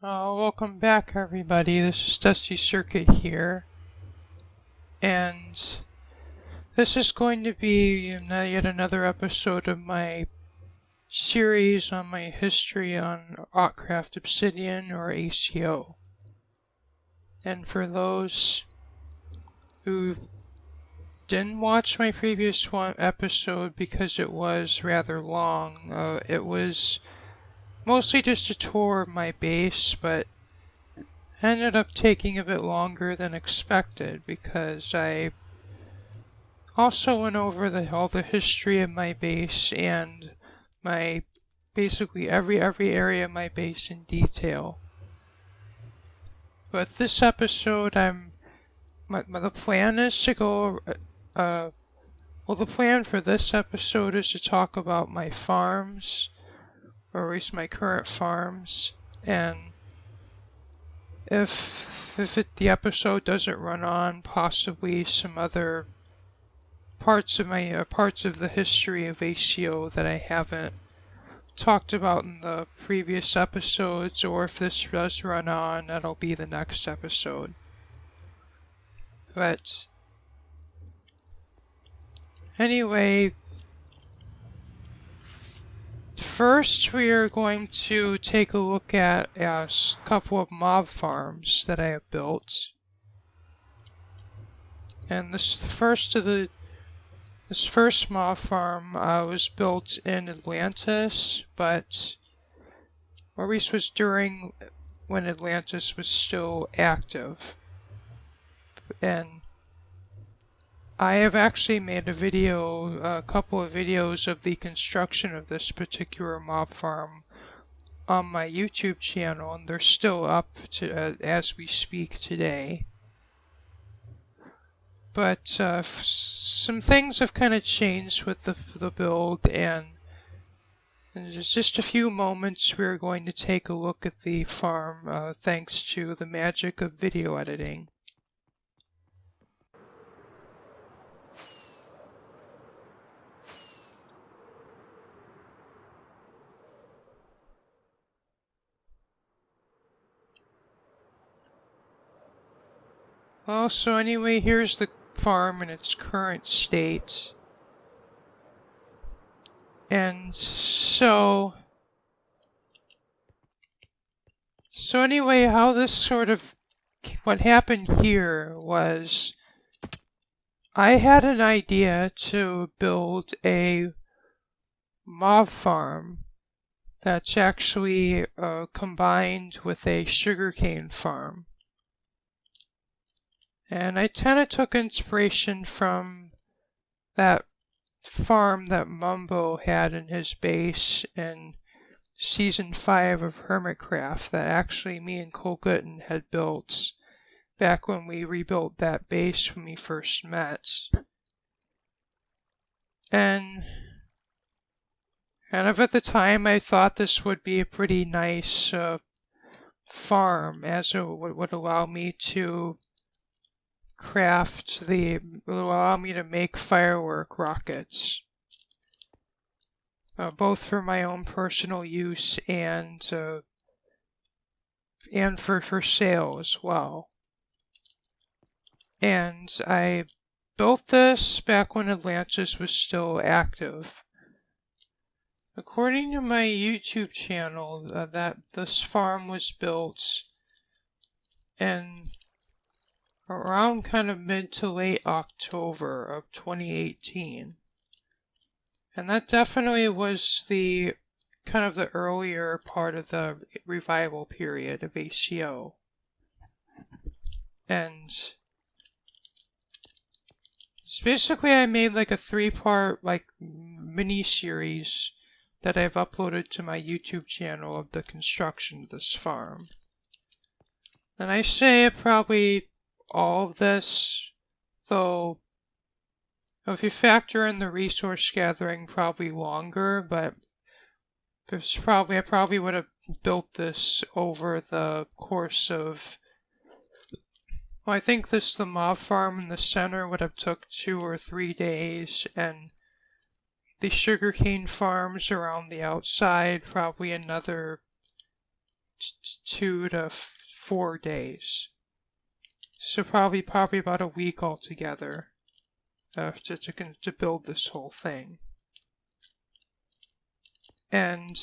Welcome back everybody, this is Dusty Circuit here, and this is going to be yet another episode of my series on my history on Autcraft, Obsidian, or ACO. And for those who didn't watch my previous episode because it was rather long, it was mostly just a tour of my base, but ended up taking a bit longer than expected because I also went over all the history of my base and my basically every area of my base in detail. But this episode, the plan is to go. The plan for this episode is to talk about my farms, or at least my current farms, and if the episode doesn't run on, possibly some other parts of the history of ACO that I haven't talked about in the previous episodes, or if this does run on, that'll be the next episode. But anyway, first we are going to take a look at a couple of mob farms that I have built. And this first mob farm was built in Atlantis, but or at least was during when Atlantis was still active. And I have actually made a couple of videos of the construction of this particular mob farm on my YouTube channel, and they're still up as we speak today. But some things have kind of changed with the build, and in just a few moments we're going to take a look at the farm thanks to the magic of video editing. Well, so anyway, here's the farm in its current state. And so anyway, what happened here was I had an idea to build a mob farm that's actually combined with a sugarcane farm. And I kind of took inspiration from that farm that Mumbo had in his base in Season 5 of Hermitcraft that actually me and Cole Gooden had built back when we rebuilt that base when we first met. And kind of at the time I thought this would be a pretty nice farm, as it would allow me to allow me to make firework rockets, both for my own personal use and for sale as well. And I built this back when Atlantis was still active. According to my YouTube channel, that this farm was built in around kind of mid to late October of 2018. And that definitely was the kind of the earlier part of the revival period of ACO. And basically I made like a 3-part mini-series that I've uploaded to my YouTube channel of the construction of this farm. And I say all of this, though if you factor in the resource gathering, probably longer, but I probably would have built this over the course of, I think the mob farm in the center would have took 2 or 3 days, and the sugarcane farms around the outside probably another 2 to 4 days. So probably about a week altogether to build this whole thing. And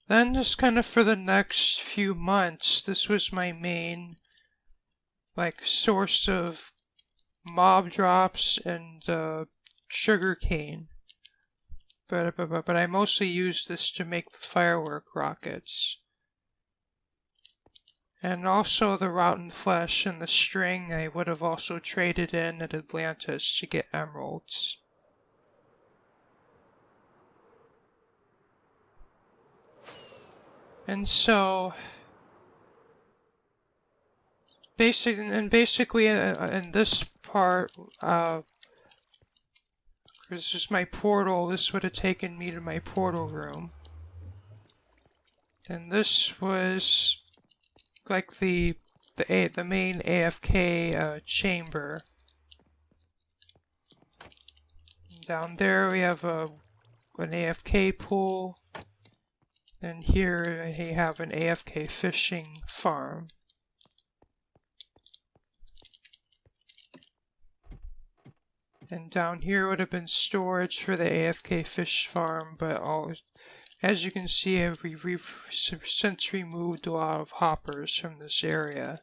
then just kind of for the next few months, this was my main source of mob drops and sugarcane. But I mostly used this to make the firework rockets. And also the rotten flesh and the string I would have also traded in at Atlantis to get emeralds. And so, basically in this part, this is my portal. This would have taken me to my portal room. And this was like the main AFK chamber. Down there we have an AFK pool. And here I have an AFK fishing farm. And down here would have been storage for the AFK fish farm, but as you can see, I've since removed a lot of hoppers from this area.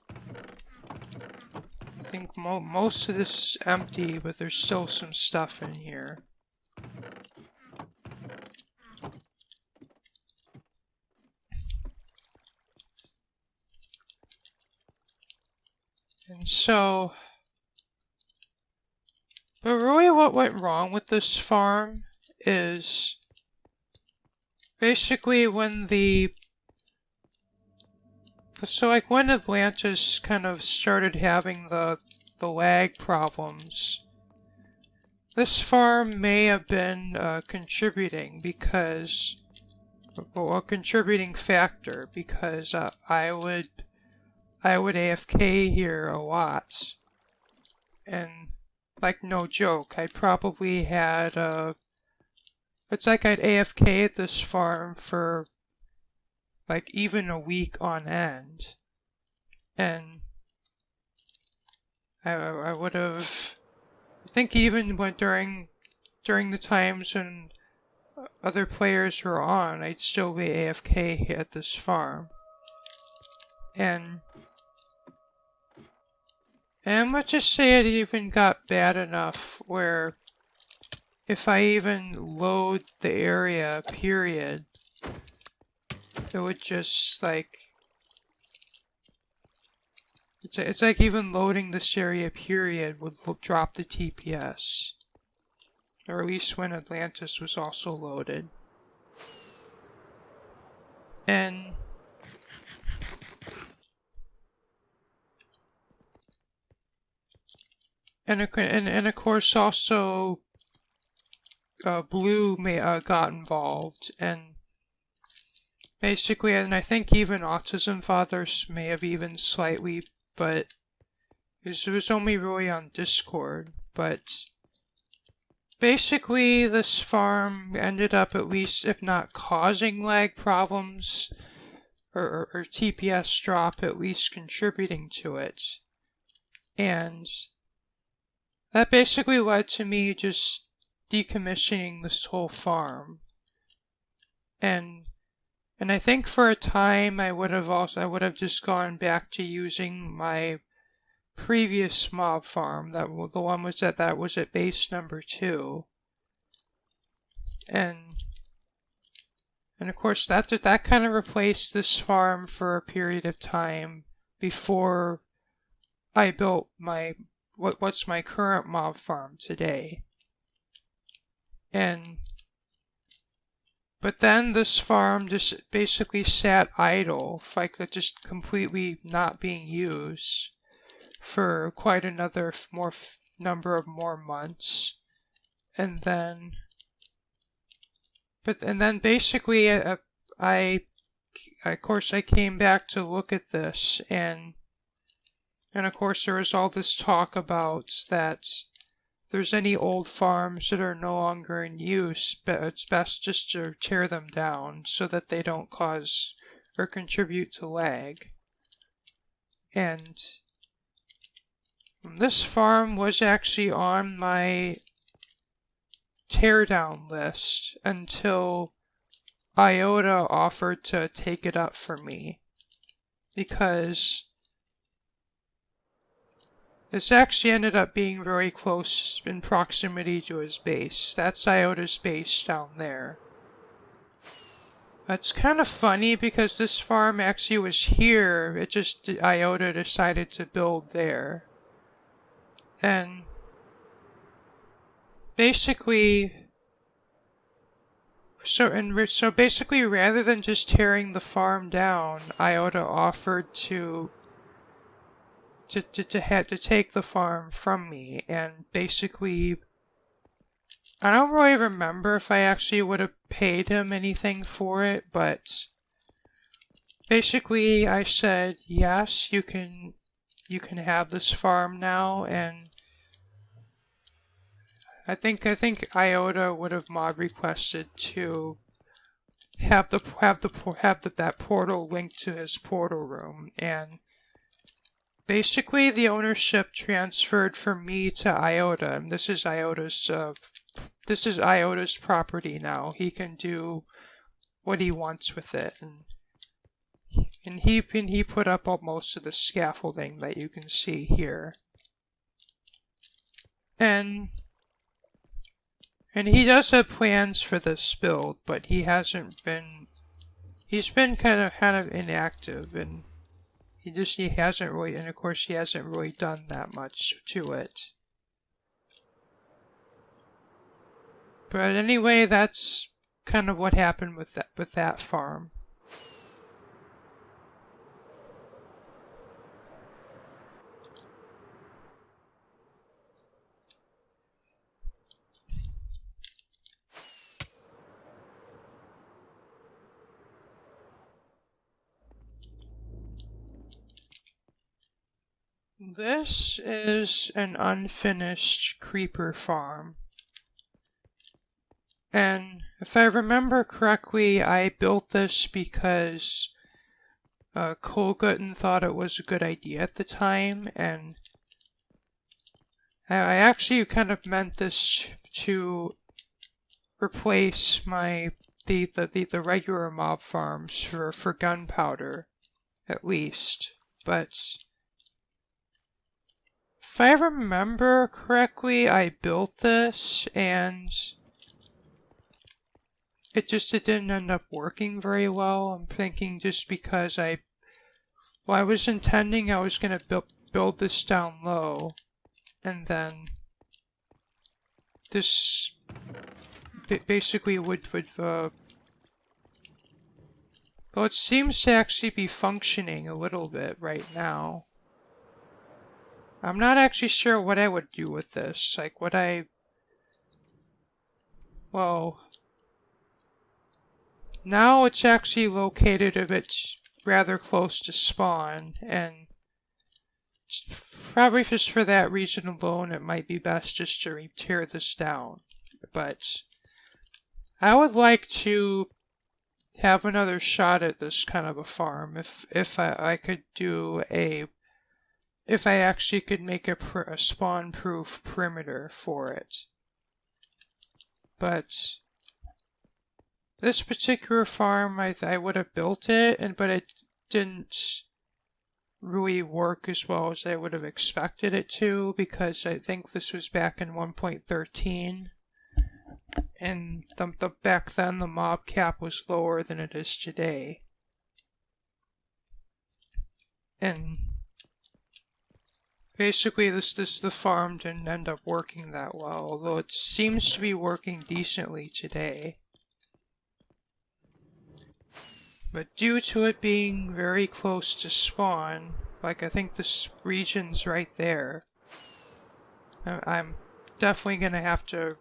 I think most of this is empty, but there's still some stuff in here. And so, but really what went wrong with this farm is basically when when Atlantis kind of started having the lag problems, this farm may have been contributing because, well, a contributing factor, because I would AFK here a lot, and like no joke, I probably had it's like I'd AFK at this farm for like even a week on end, and I would have, I think even when during the times when other players were on, I'd still be AFK at this farm, and let's just say it even got bad enough where if I even load the area, period, it would just like, it's like even loading this area, period, would drop the TPS. Or at least when Atlantis was also loaded. And of course also Blue got involved, and basically, and I think even Autism Fathers may have even slightly, but it was only really on Discord, but basically this farm ended up, at least if not causing lag problems or TPS drop, at least contributing to it. And that basically led to me just decommissioning this whole farm. And I think for a time I would have just gone back to using my previous mob farm, that was at base number 2. And of course that kind of replaced this farm for a period of time before I built what's my current mob farm today. But then this farm just basically sat idle, like just completely not being used for quite another number of more months. And then basically I came back to look at this, and of course there was all this talk about that there's any old farms that are no longer in use, it's best just to tear them down so that they don't cause or contribute to lag. And this farm was actually on my teardown list until Iota offered to take it up for me, because this actually ended up being very close in proximity to his base. That's Iota's base down there. That's kind of funny because this farm actually was here, it just Iota decided to build there. And basically, so basically, rather than just tearing the farm down, Iota offered to take the farm from me, and basically, I don't really remember if I actually would have paid him anything for it, but basically, I said yes, you can have this farm now, and I think Iota would have mod requested to have that portal linked to his portal room, and basically the ownership transferred from me to Iota, and this is Iota's property now. He can do what he wants with it, and he put up most of the scaffolding that you can see here, and he does have plans for this build, but he's been kind of inactive, and he hasn't really done that much to it. But anyway, that's kind of what happened with that farm. This is an unfinished creeper farm. And if I remember correctly, I built this because Colgutton thought it was a good idea at the time, and I actually kind of meant this to replace the regular mob farms for gunpowder, at least. But if I remember correctly, I built this, and it didn't end up working very well. I'm thinking just because I was intending I was going to build this down low, and then this basically would well, it seems to actually be functioning a little bit right now. I'm not actually sure what I would do with this. Like, well, now it's actually located a bit rather close to spawn, and probably just for that reason alone, it might be best just to tear this down. But I would like to have another shot at this kind of a farm if I could do if I actually could make a spawn-proof perimeter for it. But this particular farm, I would have built it, but it didn't really work as well as I would have expected it to, because I think this was back in 1.13, and back then the mob cap was lower than it is today. And basically, the farm didn't end up working that well, although it seems to be working decently today. But due to it being very close to spawn, like I think this region's right there, I'm definitely gonna have to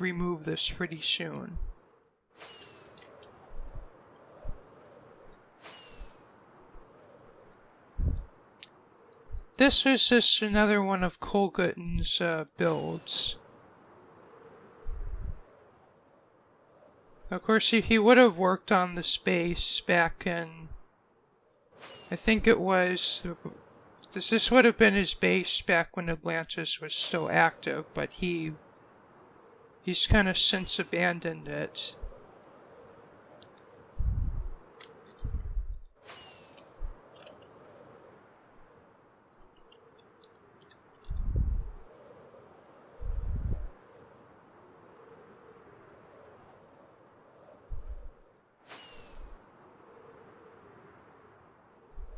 remove this pretty soon. this was just another one of Colgutton's builds. Of course, he would have worked on the space back in, I think it was, this would have been his base back when Atlantis was still active, but he's kind of since abandoned it.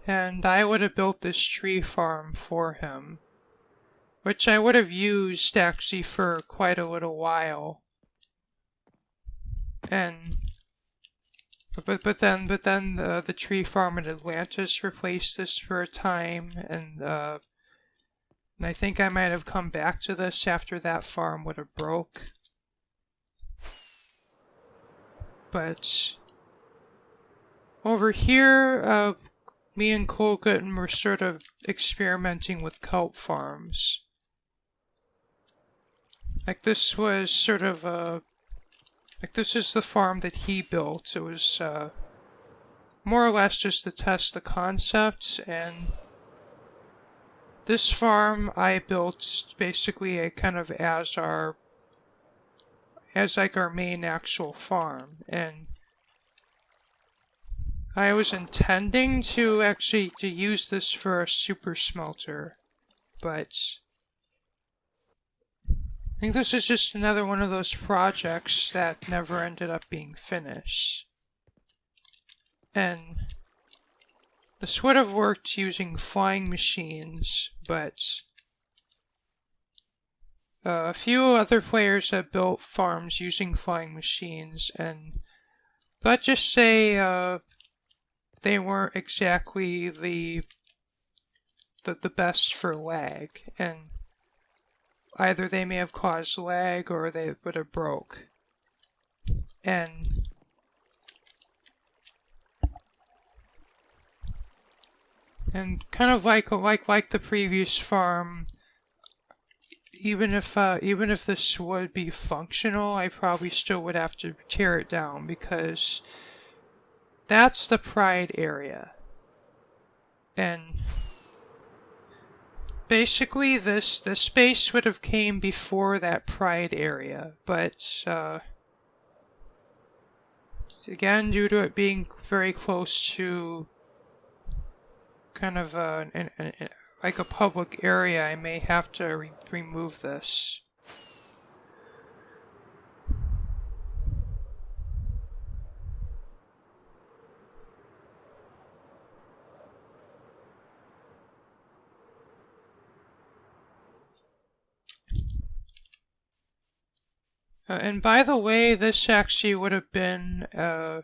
And I would have built this tree farm for him, which I would have used actually for quite a little while. And but then the tree farm in Atlantis replaced this for a time, and I think I might have come back to this after that farm would have broke. But over here, me and Colgutton were sort of experimenting with kelp farms. Like this was sort of like this is the farm that he built. It was more or less just to test the concept, and this farm I built basically a kind of as like our main actual farm, and I was intending to actually use this for a super smelter, but I think this is just another one of those projects that never ended up being finished. And this would have worked using flying machines, but a few other players have built farms using flying machines, and let's just say they weren't exactly the best for lag, and either they may have caused lag or they would have broke. And kind of like the previous farm, even if this would be functional, I probably still would have to tear it down, because that's the pride area. And basically this space would have came before that pride area, but again, due to it being very close to kind of like a public area, I may have to remove this. And by the way, this actually would have been kind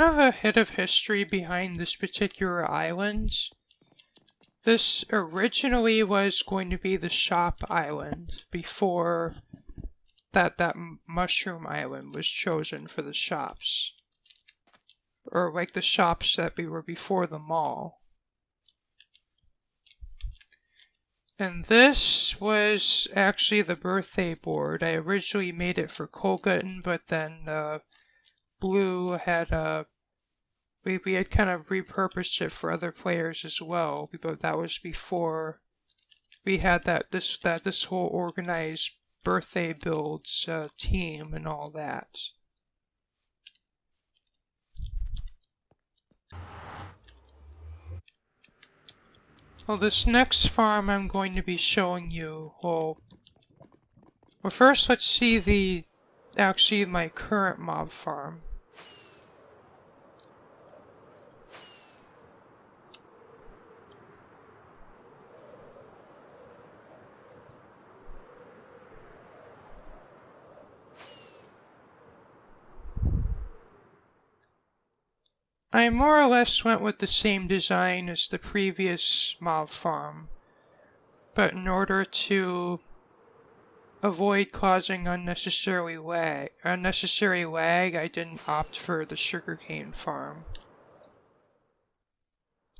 of a hit of history behind this particular island. This originally was going to be the shop island before that mushroom island was chosen for the shops. Or like the shops that were before the mall. And this was actually the birthday board. I originally made it for Colgutton, but then Blue had we had kind of repurposed it for other players as well. But that was before we had this whole organized birthday builds team and all that. Well, this next farm I'm going to be showing you, well first let's see actually my current mob farm. I more or less went with the same design as the previous mob farm, but in order to avoid causing unnecessary lag, I didn't opt for the sugarcane farm.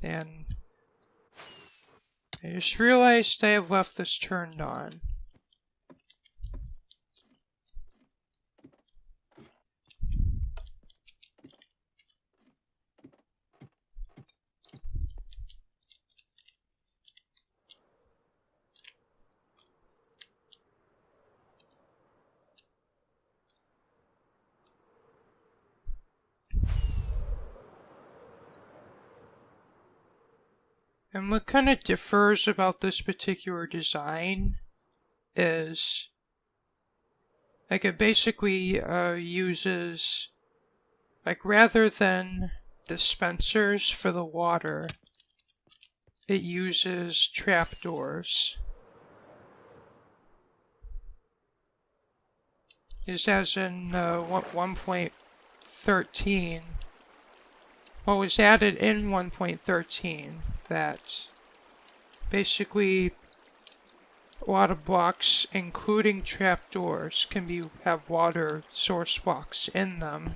And I just realized I have left this turned on. And what kind of differs about this particular design is, like, it basically uses, like, rather than dispensers for the water, it uses trapdoors. Is as in 1.13. What was added in 1.13 that basically water blocks, including trapdoors, can have water source blocks in them.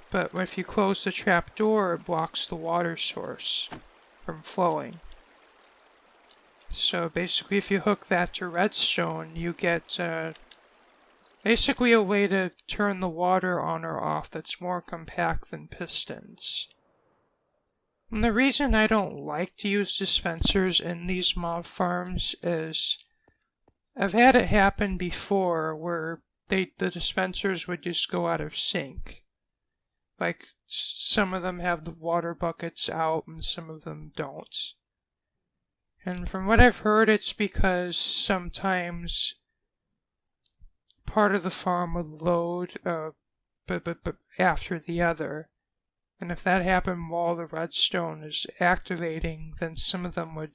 But if you close the trapdoor, it blocks the water source from flowing. So basically, if you hook that to redstone, you get basically a way to turn the water on or off that's more compact than pistons. And the reason I don't like to use dispensers in these mob farms is I've had it happen before where the dispensers would just go out of sync. Like, some of them have the water buckets out and some of them don't. And from what I've heard, it's because sometimes part of the farm would load but after the other. And if that happened while the redstone is activating, then some of them would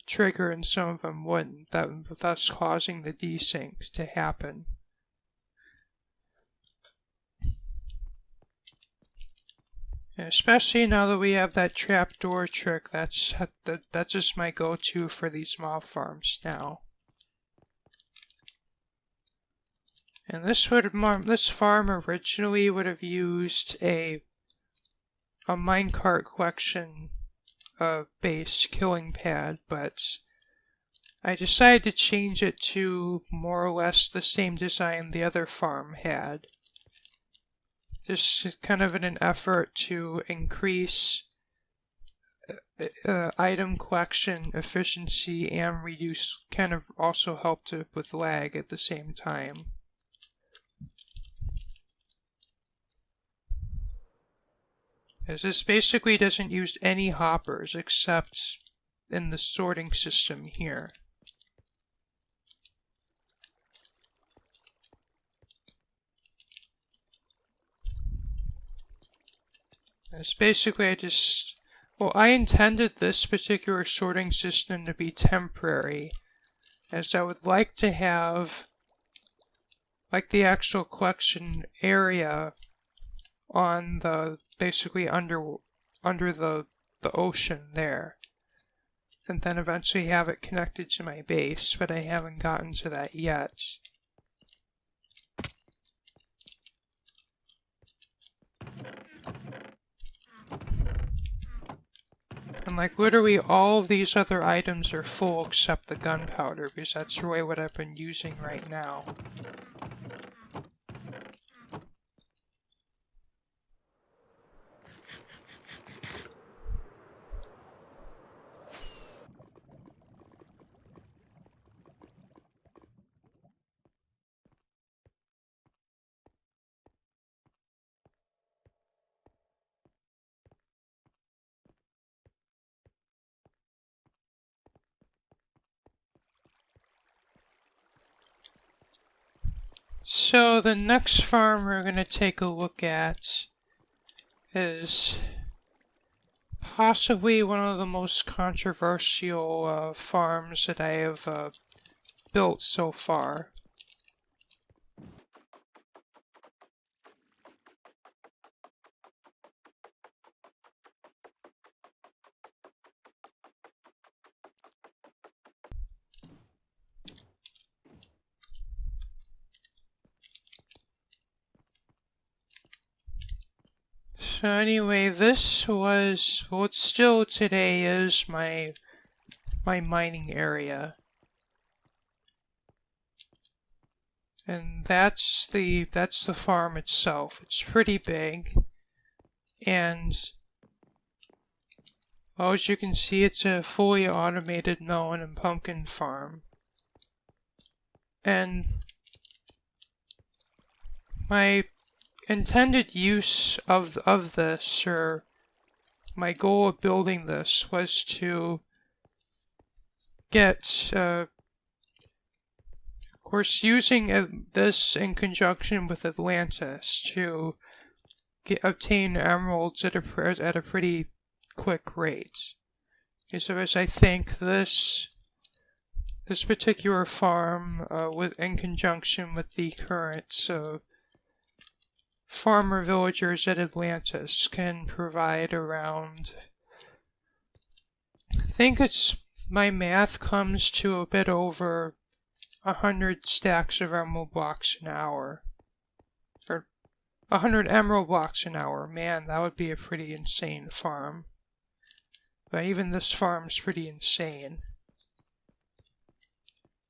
trigger and some of them wouldn't, thus causing the desync to happen. And especially now that we have that trapdoor trick, that's just my go-to for these mob farms now. And this farm originally would have used a minecart collection base killing pad, but I decided to change it to more or less the same design the other farm had. Just kind of in an effort to increase item collection efficiency and reduce, kind of also help with lag at the same time. As this basically doesn't use any hoppers except in the sorting system here. It's basically I intended this particular sorting system to be temporary, as I would like to have, like, the actual collection area on basically under the ocean there, and then eventually have it connected to my base, but I haven't gotten to that yet. And like literally all of these other items are full except the gunpowder, because that's really what I've been using right now. So the next farm we're going to take a look at is possibly one of the most controversial farms that I have built so far. So anyway, this was, well, it still today is my mining area. And that's the farm itself. It's pretty big. And well, as you can see, it's a fully automated melon and pumpkin farm. And my intended use of this, or my goal of building this, was to get, of course, using this in conjunction with Atlantis to obtain emeralds at a pretty quick rate. So as I think this particular farm, in conjunction with the current farmer villagers at Atlantis, can provide around, I think my math comes to a bit over 100 stacks of emerald blocks an hour. Or 100 emerald blocks an hour. Man, that would be a pretty insane farm. But even this farm's pretty insane.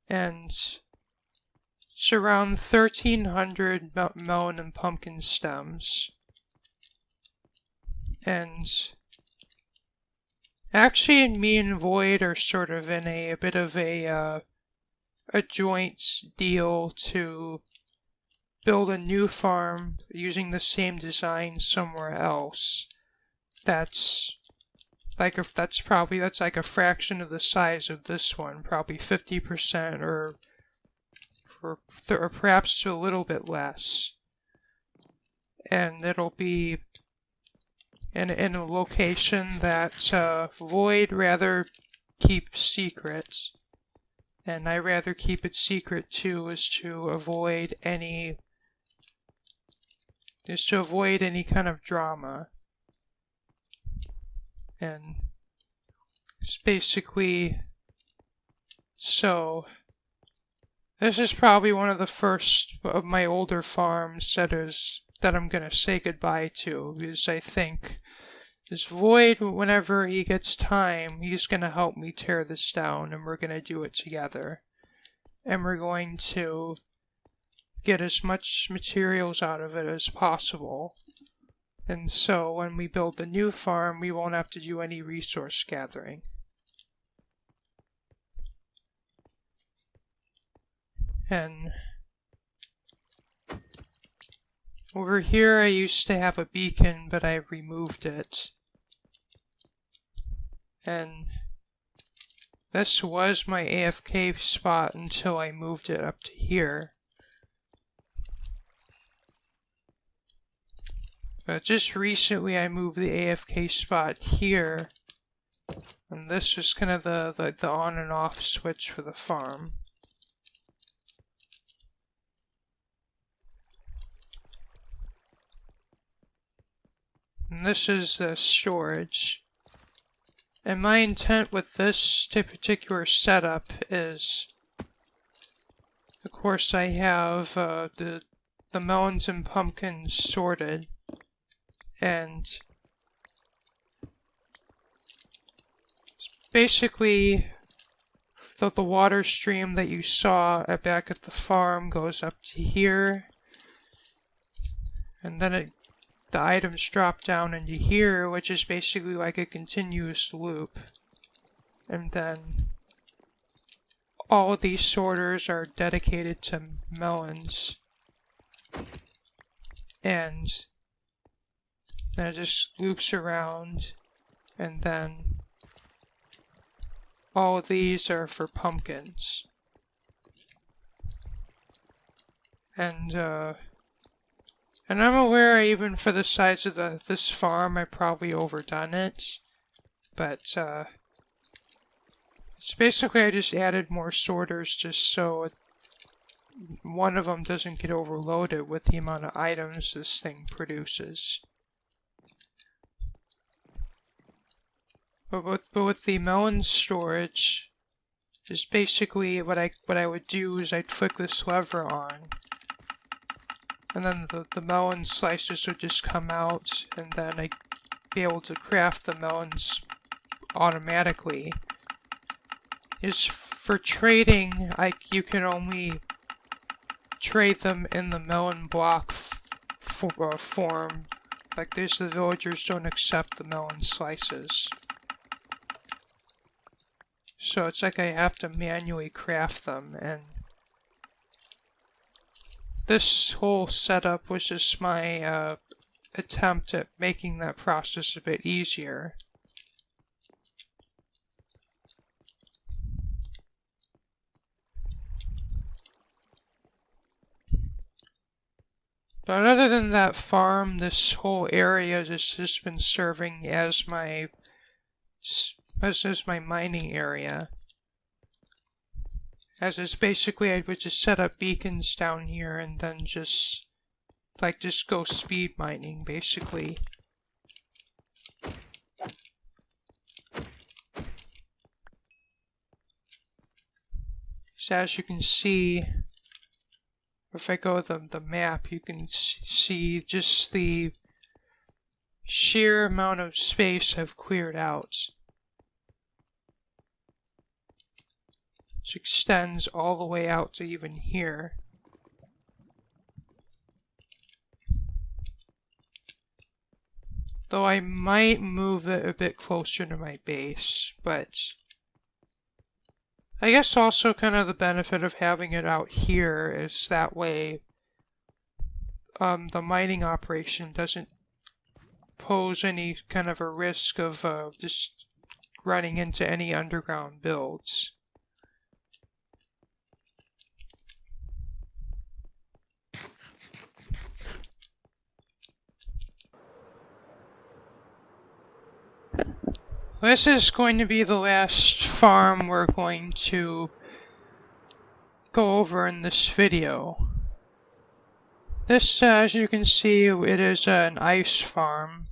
And it's around 1,300 melon and pumpkin stems. And actually, me and Void are sort of in a bit of a joint deal to build a new farm using the same design somewhere else. That's like a fraction of the size of this one, probably 50% or perhaps a little bit less. And it'll be in a location that Void rather keep secret, and I rather keep it secret too, is to avoid any kind of drama. And it's basically, so this is probably one of the first of my older farms that I'm gonna say goodbye to, because I think this Void, whenever he gets time, he's gonna help me tear this down, and we're gonna do it together. And we're going to get as much materials out of it as possible. And so when we build the new farm, we won't have to do any resource gathering. And over here I used to have a beacon, but I removed it. And this was my AFK spot until I moved it up to here. But just recently I moved the AFK spot here. And this was kind of the on and off switch for the farm. And this is the storage. And my intent with this particular setup is, of course, I have the melons and pumpkins sorted, and basically the water stream that you saw back at the farm goes up to here, and then the items drop down into here, which is basically like a continuous loop. And then all of these sorters are dedicated to melons. And then it just loops around, and then all of these are for pumpkins. And I'm aware, even for the size of this farm, I probably overdone it. But it's basically I just added more sorters just so one of them doesn't get overloaded with the amount of items this thing produces. But with the melon storage, just basically what I would do is I'd flick this lever on, and then the melon slices would just come out, and then I'd be able to craft the melons automatically. Is for trading, you can only trade them in the melon block form. Like the villagers don't accept the melon slices. So it's like I have to manually craft them, and this whole setup was just my attempt at making that process a bit easier. But other than that farm, this whole area has just been serving as my mining area. As is basically, I would just set up beacons down here and then just go speed mining, basically. So as you can see, if I go to the map, you can see just the sheer amount of space I've cleared out. Which extends all the way out to even here. Though I might move it a bit closer to my base, but I guess also kind of the benefit of having it out here is that way the mining operation doesn't pose any kind of a risk of just running into any underground builds. This is going to be the last farm we're going to go over in this video. This, as you can see, it is an ice farm.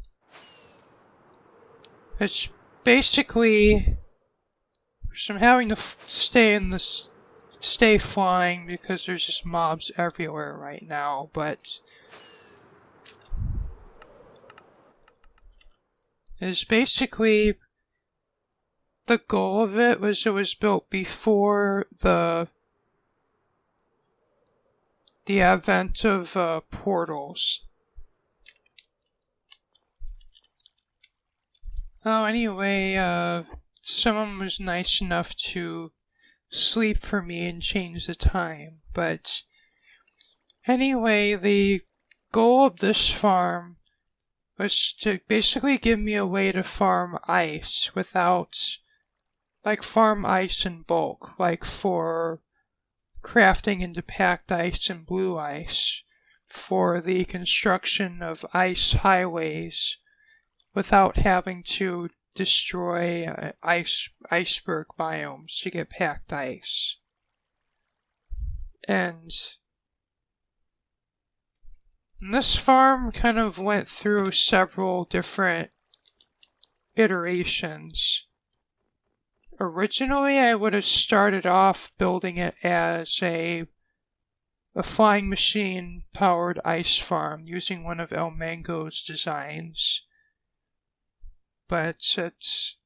It's basically, I'm having to stay flying because there's just mobs everywhere right now, but it's basically, the goal of it was built before the advent of portals. Oh, anyway, someone was nice enough to sleep for me and change the time, but anyway, the goal of this farm was to basically give me a way to farm ice without, farm ice in bulk, for crafting into packed ice and blue ice, for the construction of ice highways without having to destroy iceberg biomes to get packed ice. And this farm kind of went through several different iterations. Originally, I would have started off building it as a flying machine powered ice farm using one of El Mango's designs. But it's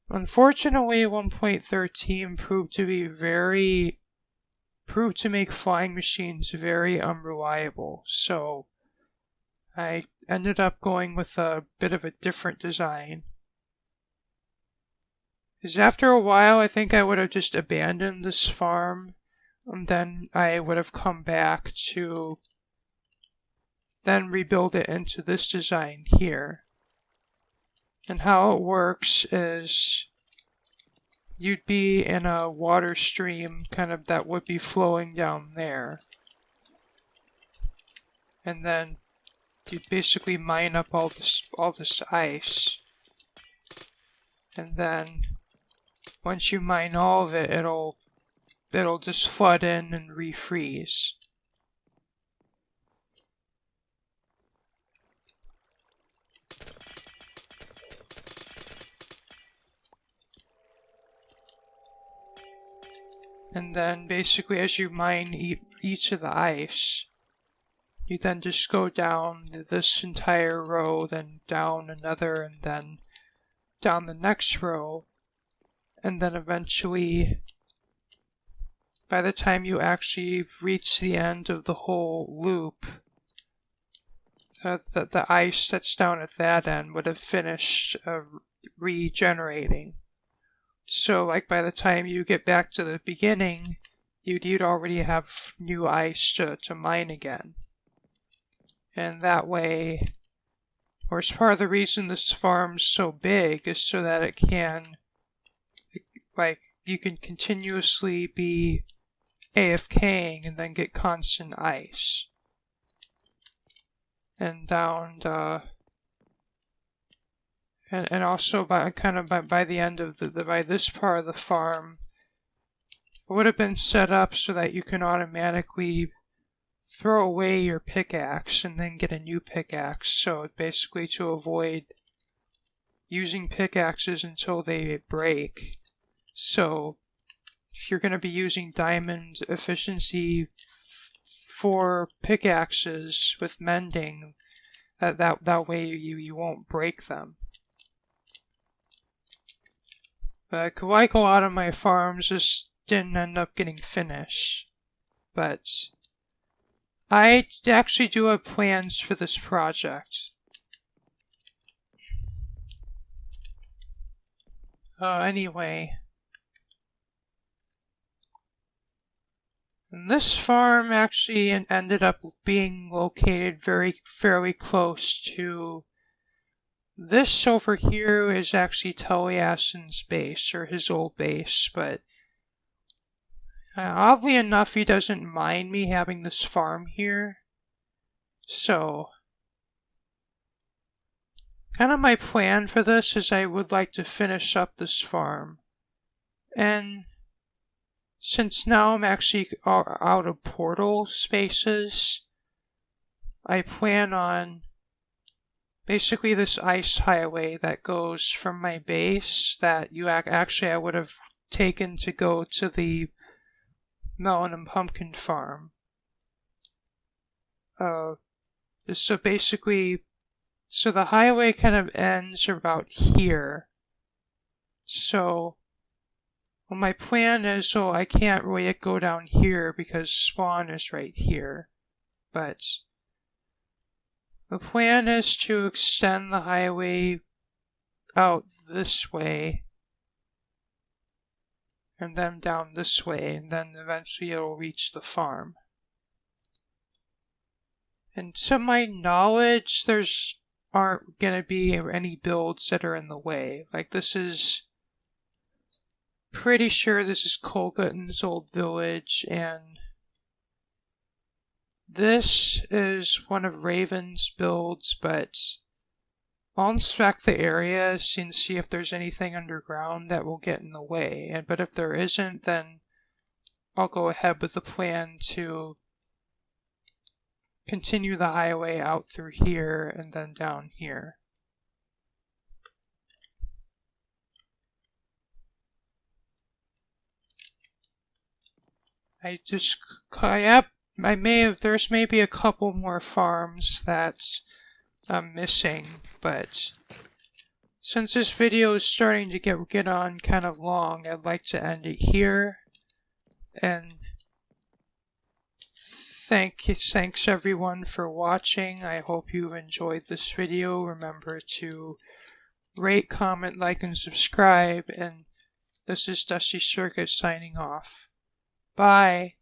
unfortunately 1.13 proved to make flying machines very unreliable, so I ended up going with a bit of a different design. Because after a while, I think I would have just abandoned this farm, and then I would have come back to then rebuild it into this design here. And how it works is you'd be in a water stream that would be flowing down there. And then you'd basically mine up all this ice. And then once you mine all of it, it'll just flood in and refreeze. And then basically as you mine each of the ice, you then just go down this entire row, then down another, and then down the next row, and then eventually, by the time you actually reach the end of the whole loop, the ice that's down at that end would have finished regenerating. So, like, by the time you get back to the beginning, you'd already have new ice to mine again. And that way, or as part of the reason this farm's so big is so that it can, like, you can continuously be AFKing and then get constant ice. And down, and also by the end of by this part of the farm, it would have been set up so that you can automatically throw away your pickaxe and then get a new pickaxe. So basically to avoid using pickaxes until they break. So if you're going to be using diamond efficiency for pickaxes with mending, that way you won't break them. But like a lot of my farms, this didn't end up getting finished. But I actually do have plans for this project. Anyway. And this farm actually ended up being located fairly close to... This over here is actually Taliesin's base, or his old base, but oddly enough, he doesn't mind me having this farm here. So, kind of my plan for this is I would like to finish up this farm. And since now I'm actually out of portal spaces, I plan on basically this ice highway that goes from my base that I would have taken to go to the melon and pumpkin farm. So basically, so the highway kind of ends about here. So, well, my plan is, so I can't really go down here because spawn is right here. But the plan is to extend the highway out this way, and then down this way, and then eventually it'll reach the farm. And to my knowledge, aren't gonna be any builds that are in the way. Like, this is... Pretty sure this is Colgutton's old village, and this is one of Raven's builds, but I'll inspect the area and see if there's anything underground that will get in the way. But if there isn't, then I'll go ahead with the plan to continue the highway out through here and then down here. There's maybe a couple more farms that I'm missing, but since this video is starting to get on kind of long, I'd like to end it here. And thanks everyone for watching. I hope you enjoyed this video. Remember to rate, comment, like, and subscribe. And this is Dusty Circuit signing off. Bye.